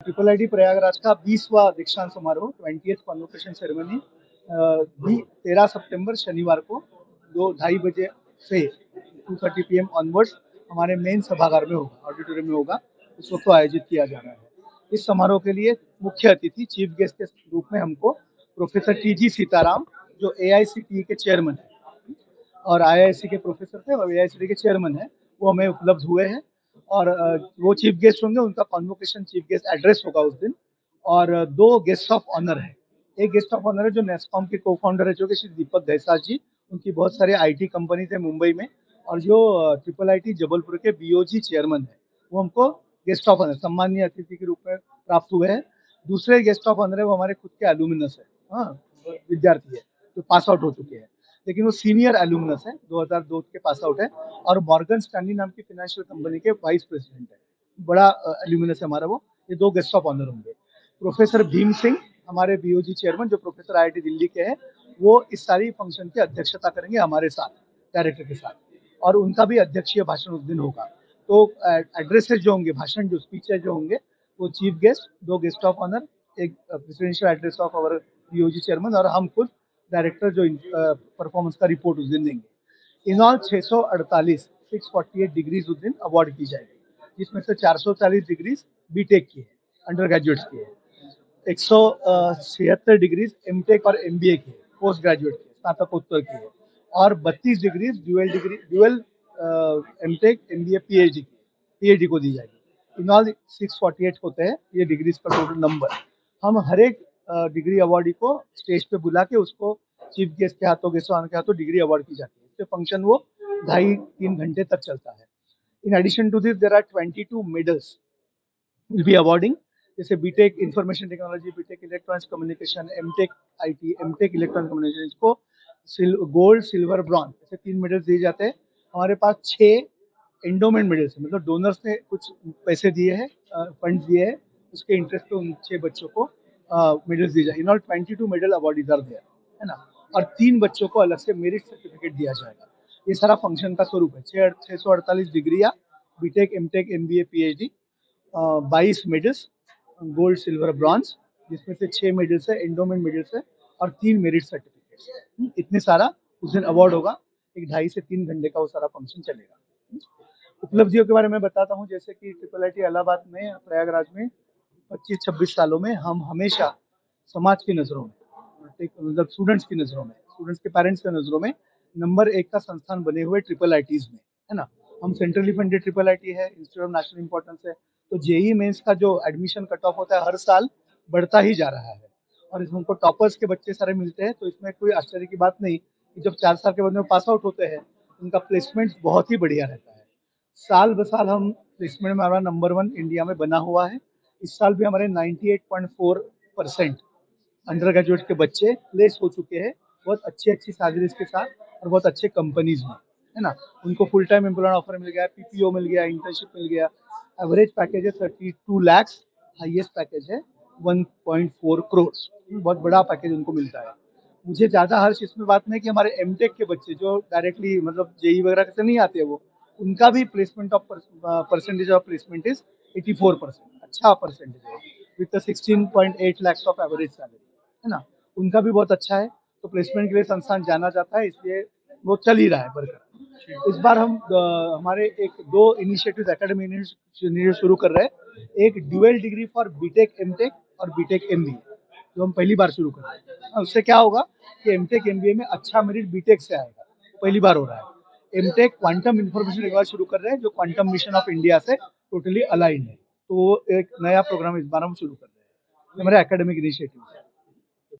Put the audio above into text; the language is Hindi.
ट्रिपल आईटी प्रयागराज का 20वां दीक्षांत समारोह 20th कॉन्वोकेशन सेरेमनी 13 सितंबर शनिवार को 2:30 बजे से 2:30 PM ऑनवर्ड्स हमारे मेन सभागार में होगा, ऑडिटोरियम में होगा। इस वक्त आयोजित किया जा रहा है। इस समारोह के लिए मुख्य अतिथि चीफ गेस्ट के रूप में हमको प्रोफेसर टीजी सीताराम, जो एआईसीटीई के चेयरमैन है और आईआईएससी के प्रोफेसर थे और एआईसीटीई के चेयरमैन है, वो हमें उपलब्ध हुए हैं। और वो चीफ गेस्ट होंगे, उनका कॉन्वोकेशन चीफ गेस्ट एड्रेस होगा उस दिन। और दो गेस्ट ऑफ ऑनर है। एक गेस्ट ऑफ ऑनर है जो नेस्कॉम के को फाउंडर है, जो कि श्री दीपक घैसास जी, उनकी बहुत सारे आईटी कंपनी थे मुंबई में। और जो ट्रिपल आईटी जबलपुर के बीओजी चेयरमैन है, वो हमको गेस्ट ऑफ ऑनर सम्मानीय अतिथि के रूप में प्राप्त हुए हैं। दूसरे गेस्ट ऑफ ऑनर है, वो हमारे खुद के एलुमिनस है, हाँ, विद्यार्थी है जो पास आउट हो चुके हैं, लेकिन वो सीनियर एलुमनस है, 2002 के पास आउट है और मॉर्गन स्टैनली नाम की फाइनेंशियल कंपनी के वाइस प्रेसिडेंट है। बड़ा एलुमनस है हमारा वो। ये दो गेस्ट ऑफ ऑनर होंगे। प्रोफेसर भीम सिंह, हमारे बीओजी चेयरमैन, जो प्रोफेसर आईआईटी दिल्ली के हैं, वो इस सारी फंक्शन की अध्यक्षता करेंगे हमारे साथ, डायरेक्टर के साथ। और उनका भी अध्यक्षीय भाषण उस दिन होगा। तो एड्रेसेस जो होंगे, भाषण जो स्पीचेस जो होंगे, वो चीफ गेस्ट, दो गेस्ट ऑफ ऑनर, एक presidential address of our BOG chairman और हम खुद डायरेक्टर जो परफॉर्मेंस का रिपोर्ट उस दिन देंगे। इन ऑल 648 डिग्रीज उस दिन अवार्ड की जाएगी, जिसमें से 440 डिग्रीज बीटेक की है, अंडर ग्रेजुएट्स की है। 176 डिग्रीज एमटेक और एमबीए की है, पोस्ट ग्रेजुएट की, स्नातकोत्तर की है। और 32 degrees dual MTech MBA PhD को दी जाएगी। इन ऑल 648 होते हैं ये डिग्रीज का टोटल नंबर। हम हर एक डिग्री अवार्डी को स्टेज पे बुला के उसको चीफ गेस्ट के हाथों, गेस्ट के हाथों डिग्री अवार्ड की जाती है। इससे फंक्शन वो 2.5-3 घंटे तक चलता है। In addition to this there are 22 medals will be awarding, जैसे BTech information technology, BTech electronics communication, MTech IT, MTech electronic communication, इसको गोल्ड, सिल्वर, ब्रॉन्ज, ऐसे 3 मेडल्स दिए जाते हैं। हमारे पास 6 एंडोमेंट मेडल्स है, मतलब डोनर्स ने कुछ पैसे दिए हैं, फंड दिए हैं, उसके इंटरेस्ट पे उन 6 बच्चों को मेडल्स दिए जाए। In all 22 medal awardees are there, है ना। और 3 बच्चों को अलग से मेरिट सर्टिफिकेट दिया जाएगा। ये सारा फंक्शन का स्वरूप है। 648 डिग्रियाँ, BTech, MTech, MBA, PhD, 22 medals, gold, silver, bronze, जिसमें से 6 मेडल्स है, एंडोमेंट मेडल्स है और 3 मेरिट सर्टिफिकेट्स। इतने सारा उस दिन अवार्ड होगा। एक 2.5 से 3 घंटे का वो सारा फंक्शन चलेगा। उपलब्धियों के बारे में बताता हूँ, जैसे कि ट्रिपल आईटी इलाहाबाद में, प्रयागराज में 25-26 सालों में हम हमेशा समाज की नज़रों में, मतलब स्टूडेंट्स की नज़रों में, स्टूडेंट्स के पेरेंट्स की नज़रों में नंबर 1 का संस्थान बने हुए ट्रिपल आईटीज में, है ना। हम सेंट्रली फंडेड ट्रिपल आईटी है, इंस्टीट्यूट ऑफ नेशनल इंपॉर्टेंस है। तो जेई मेंस का जो एडमिशन कट ऑफ होता है हर साल बढ़ता ही जा रहा है और इसमें उनको टॉपर्स के बच्चे सारे मिलते हैं। तो इसमें कोई आश्चर्य की बात नहीं कि जब 4 साल के बाद में पास आउट होते हैं, उनका प्लेसमेंट बहुत ही बढ़िया रहता है। साल ब साल हम प्लेसमेंट में हमारा नंबर 1 इंडिया में बना हुआ है। इस साल भी हमारे 98.4% अंडर ग्रेजुएट के बच्चे प्लेस हो चुके हैं, बहुत अच्छी सैलरीज के साथ और बहुत अच्छे कंपनीज में, है ना। उनको फुल टाइम एम्प्लॉयमेंट ऑफर मिल गया, पीपीओ मिल गया, इंटर्नशिप मिल गया। एवरेज पैकेज है 32 लाख, हाईएस्ट पैकेज है 1.4 करोड़। बहुत बड़ा पैकेज उनको मिलता है। मुझे ज़्यादा हर्ष इसमें बात नहीं कि हमारे एमटेक के बच्चे जो डायरेक्टली मतलब जेई वगैरह से नहीं आते, वो उनका भी placement of percentage of placement is 84%, अच्छा परसेंटेज है, with 16.8 lakh of average salary, है ना। उनका भी बहुत अच्छा है। तो प्लेसमेंट के लिए संस्थान जाना जाता है, इसलिए वो चल ही रहा है बरकरार। इस बार हम हमारे 2 इनिशिएटिव एकेडमी शुरू कर रहे हैं। एक dual degree for BTech MTech और बीटेक एमबीए, जो हम पहली बार शुरू कर रहे हैं। उससे क्या होगा कि एमटेक एमबीए में अच्छा मेरिट बीटेक से आएगा, पहली बार हो रहा है। एमटेक क्वांटम इंफॉर्मेशन टेक्नोलॉजी शुरू कर रहे हैं, जो क्वांटम मिशन ऑफ इंडिया से टोटली अलाइंड है। तो एक नया प्रोग्राम इस बार हम शुरू कर रहे हैं, हमारे एकेडमिक इनिशिएटिव।